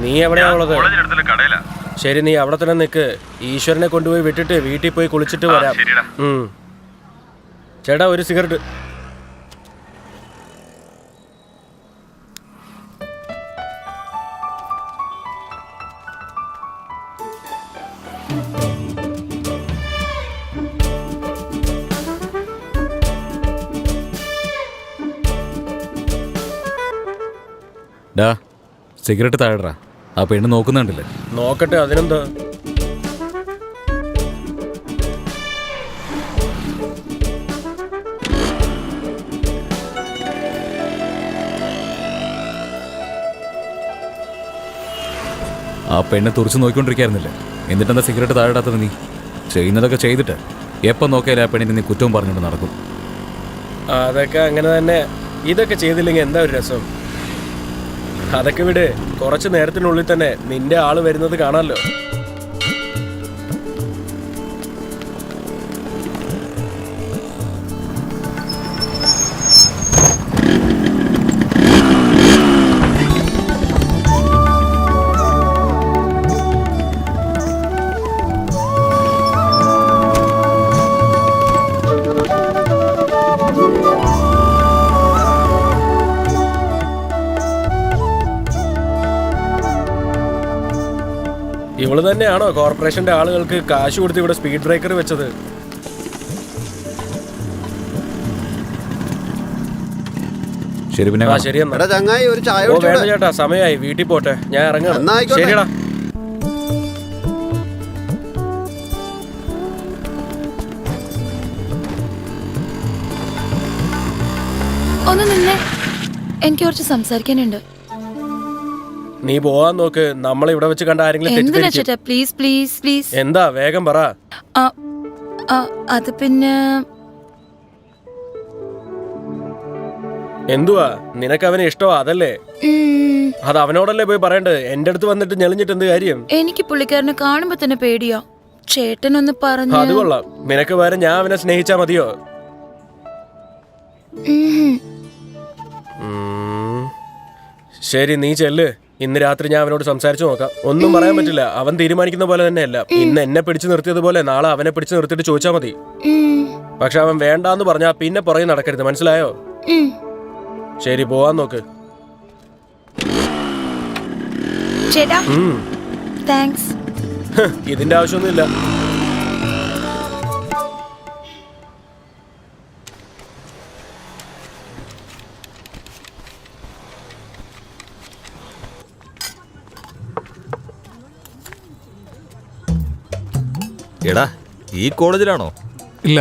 നീ എവിടെയാ ഉള്ളത്? ശരി, നീ അവിടെ തന്നെ നിൽക്ക്. ഈശ്വരനെ കൊണ്ടുപോയി വിട്ടിട്ട് വീട്ടിൽ പോയി കുളിച്ചിട്ട് വരാം. ചേട്ടാ, ഒരു സിഗരറ്റ്. ഡാ, സിഗരറ്റ് താഴെടാ. ആ പെണ്ണ് നോക്കുന്നുണ്ടല്ലേ? നോക്കട്ടെ, അതിനെന്താ? ആ പെണ്ണ് തുറച്ച് നോക്കിക്കൊണ്ടിരിക്കായിരുന്നില്ലേ? എന്നിട്ടെന്താ സിഗരറ്റ് താഴെടാത്തത്? നീ ചെയ്യുന്നതൊക്കെ ചെയ്തിട്ട് എപ്പം നോക്കിയാലും ആ പെണ്ണിന് നീ കുറ്റവും പറഞ്ഞിട്ട് നടക്കും. അതൊക്കെ അങ്ങനെ തന്നെ. ഇതൊക്കെ ചെയ്തില്ലെങ്കിൽ എന്താ ഒരു രസം? അതൊക്കെ വിട്. കുറച്ച് നേരത്തിനുള്ളിൽ തന്നെ നിന്റെ ആള് വരുന്നത് കാണാമല്ലോ. ഇവള് തന്നെയാണോ കോർപ്പറേഷന്റെ ആളുകൾക്ക് കാശ് കൊടുത്ത് ഇവിടെ സ്പീഡ് ബ്രേക്കർ വെച്ചത്? ശരി, പിന്നെ വേണ്ട ചേട്ടാ, സമയമായി, വീട്ടിൽ പോട്ടെ, ഞാൻ ഇറങ്ങാം. ശരിയടാ. ഒന്ന് നിന്നെ, എനിക്ക് കുറച്ച് സംസാരിക്കാനുണ്ട്. നീ പോവാൻ നോക്ക്. നമ്മളെ ഇവിടെ വെച്ച് കണ്ട ആരെങ്കിലും തെറ്റിദ്ധരിക്കും. Please please please. എന്താ, വേഗം പറ. അത് പിന്നെ എന്തുവാ, നിനക്ക് അവനെ ഇഷ്ടമാ അതല്ലേ? അത് അവനോടല്ലേ പോയി പറയണ്ടത്. എന്റെ അടുത്ത് വന്നിട്ട് ഞെളിഞ്ഞിട്ട് എന്ത് കാര്യം? എനിക്ക് പുള്ളിക്കാരനെ കാണുമ്പോ തന്നെ പേടിയാ. ചേട്ടനൊന്ന് പറഞ്ഞു. അത് കൊള്ളാം. നിനക്ക് വേറെ ഞാൻ അവനെ സ്നേഹിച്ചാ മതിയോ? ശരി, നീ ചെല്ല്. ഇന്ന് രാത്രി ഞാൻ അവനോട് സംസാരിച്ചു നോക്കാം. ഒന്നും പറയാൻ പറ്റില്ല. അവൻ തീരുമാനിക്കുന്ന പോലെ തന്നെയല്ല. ഇന്ന് എന്നെ പിടിച്ചു നിർത്തിയതുപോലെ നാളെ അവനെ പിടിച്ചു നിർത്തിയിട്ട് ചോദിച്ചാ മതി. പക്ഷെ അവൻ വേണ്ടാന്ന് പറഞ്ഞാ പിന്നെ പുറകെ നടക്കരുത്, മനസ്സിലായോ? ശരി, പോവാൻ നോക്ക്. ഇതിന്റെ ആവശ്യമൊന്നുമില്ല. എടാ, ഈ കോളേജിലാണോ? ഇല്ല.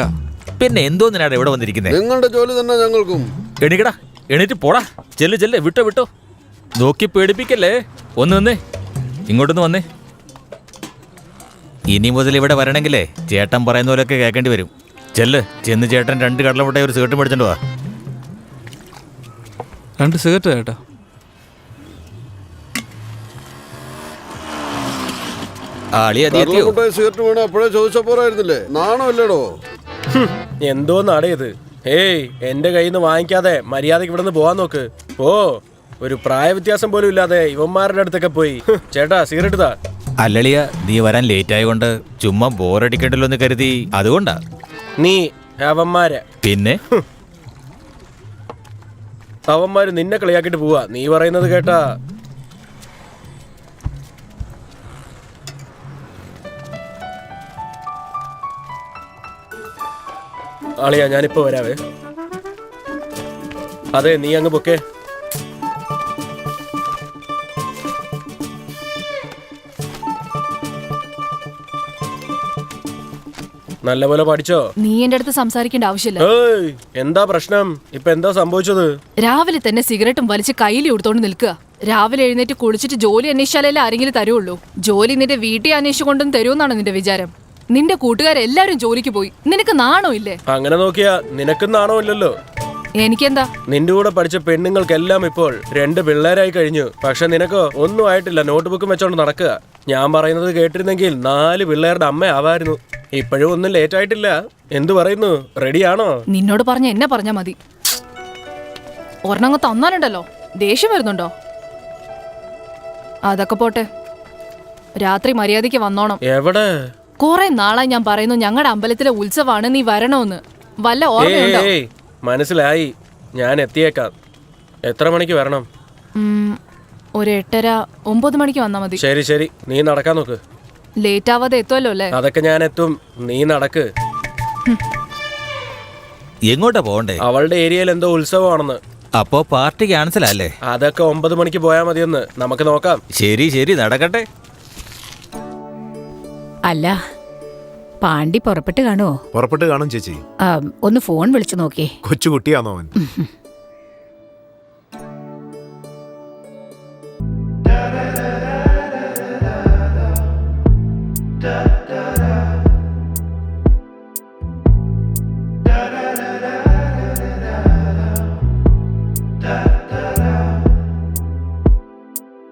പിന്നെ എന്തോന്നിനാണ് ഇവിടെ വന്നിരിക്കുന്നത്? നിങ്ങളുടെ ജോലി തന്നെ ഞങ്ങൾക്കും. എണീക്കടാ, എണീറ്റ് പോടാ. ചെല്ല്, വിട്ടോ. നോക്കി പേടിപ്പിക്കല്ലേ. ഒന്ന് വന്നേ, ഇങ്ങോട്ടൊന്ന് വന്നേ. ഇനി മുതൽ ഇവിടെ വരണമെങ്കിലേ ചേട്ടൻ പറയുന്ന പോലെയൊക്കെ കേൾക്കേണ്ടി വരും. ചെന്ന് ചേട്ടൻ 2 കടലമുട്ടായി ഒരു സിഗരറ്റ് മേടിച്ചോണ്ട് വാ. 2 സിഗരറ്റ് ചേട്ടാ? സിഗരറ്റ് വേണം അപ്പോഴേ ചോദിച്ച പോരായിരുന്നില്ലേ? നാണമല്ലേടോ? എന്തോന്നാടേ ഇത്? ഏയ്, എന്റെ കയ്യിൽ നിന്ന് വാങ്ങിക്കാതെ മര്യാദക്ക് ഇവിടെ നിന്ന് പോവാൻ നോക്ക്. ഒരു പ്രായ വ്യത്യാസം പോലും ഇല്ലാതെ ഇവന്മാരുടെ അടുത്തൊക്കെ പോയി. ചേട്ടാ, സിഗരറ്റ് താ. അല്ലളിയ, നീ വരാൻ ലേറ്റ് ആയതുകൊണ്ട് ചുമ്മാ ബോറടിക്കണ്ടല്ലോ എന്ന് കരുതി, അതുകൊണ്ടാ. നീ അവന്മാരെ പിന്നെ അവന്മാര് നിന്നെ കളിയാക്കിട്ട് പോവാ. നീ പറയുന്നത് കേട്ടാ. ആളിയാ, ഞാനിപ്പോ വരാവേ. അതെ, നീ അങ്ങ് പൊക്കേ. നല്ലപോലെ പഠിച്ചോ? നീ എന്റെ അടുത്ത് സംസാരിക്കേണ്ട ആവശ്യമില്ല. എന്താ പ്രശ്നം? ഇപ്പൊ എന്താ സംഭവിച്ചത്? രാവിലെ തന്നെ സിഗരറ്റും വലിച്ച് കയ്യിൽ എടുത്തോണ്ട് നിൽക്കുക. രാവിലെ എഴുന്നേറ്റ് കുളിച്ചിട്ട് ജോലി അന്വേഷിച്ചാലല്ലേ ആരെങ്കിലും തരുള്ളൂ. ജോലി നിന്റെ വീട്ടിൽ അന്വേഷിച്ചു കൊണ്ടും തരുമെന്നാണ് നിന്റെ വിചാരം? നിന്റെ കൂട്ടുകാരെല്ലാരും ജോലിക്ക് പോയി. നിനക്ക് നാണോ ഇല്ലേ? അങ്ങനെ നോക്കിയാ നിനക്കും നാണോ ഇല്ലല്ലോ. എനിക്കെന്താ? നിന്റെ കൂടെ പഠിച്ച പെണ്ണുങ്ങൾക്കെല്ലാം ഇപ്പോൾ 2 പിള്ളേരായി കഴിഞ്ഞു. പക്ഷെ നിനക്കോ ഒന്നും ആയിട്ടില്ല. നോട്ട്ബുക്കും വെച്ചോണ്ട് നടക്കുക. ഞാൻ പറയുന്നത് കേട്ടിരുന്നെങ്കിൽ 4 പിള്ളേരുടെ അമ്മ ആവായിരുന്നു. ഇപ്പോഴും ഒന്നും ലേറ്റ് ആയിട്ടില്ല. എന്തു പറയുന്നു? റെഡിയാണോ? നിന്നോട് പറഞ്ഞ എന്നെ പറഞ്ഞാ മതി. ഒരെണ്ണങ്ങ് തന്നാലുണ്ടല്ലോ ദേഷ്യം വരുന്നുണ്ടോ? അതൊക്കെ പോട്ടെ, രാത്രി മര്യാദയ്ക്ക് വന്നോണം. എവിടെ? കുറെ നാളായി ഞാൻ പറയുന്നു ഞങ്ങളുടെ അമ്പലത്തിലെ ഉത്സവമാണ്, നീ വരണോന്ന്. വല്ല ഓർമ്മയുണ്ടോ? ഏയ് മനസ്സിലായി, ഞാൻ എത്തിയേക്കാം. എത്ര മണിക്ക് വരണം? ഒരു 8:30-9 മണിക്ക് വന്നാ മതി. ശരി ശരി, നീ നടക്കാൻ നോക്ക്. ലേറ്റ് ആവാതെ എത്തുമല്ലോ അല്ലേ? അതൊക്കെ ഞാൻ എത്തും, നീ നടക്ക്. എങ്ങോട്ടാ പോണ്ടേ? അവളുടെ ഏരിയയിൽ എന്തോ ഉത്സവമാണെന്ന്. അപ്പോ പാർട്ടി ക്യാൻസൽ അല്ലേ? അതൊക്കെ 9 മണിക്ക് പോയാൽ മതിയെന്ന്, നമുക്ക് നോക്കാം. ശരി ശരി, നടക്കട്ടെ. അല്ല, പാണ്ടി പുറപ്പെട്ട് കാണുമോ? പുറപ്പെട്ട് കാണും ചേച്ചി. ഒന്ന് ഫോൺ വിളിച്ചു നോക്കിയേ. കൊച്ചുകുട്ടിയാണോ അവൻ?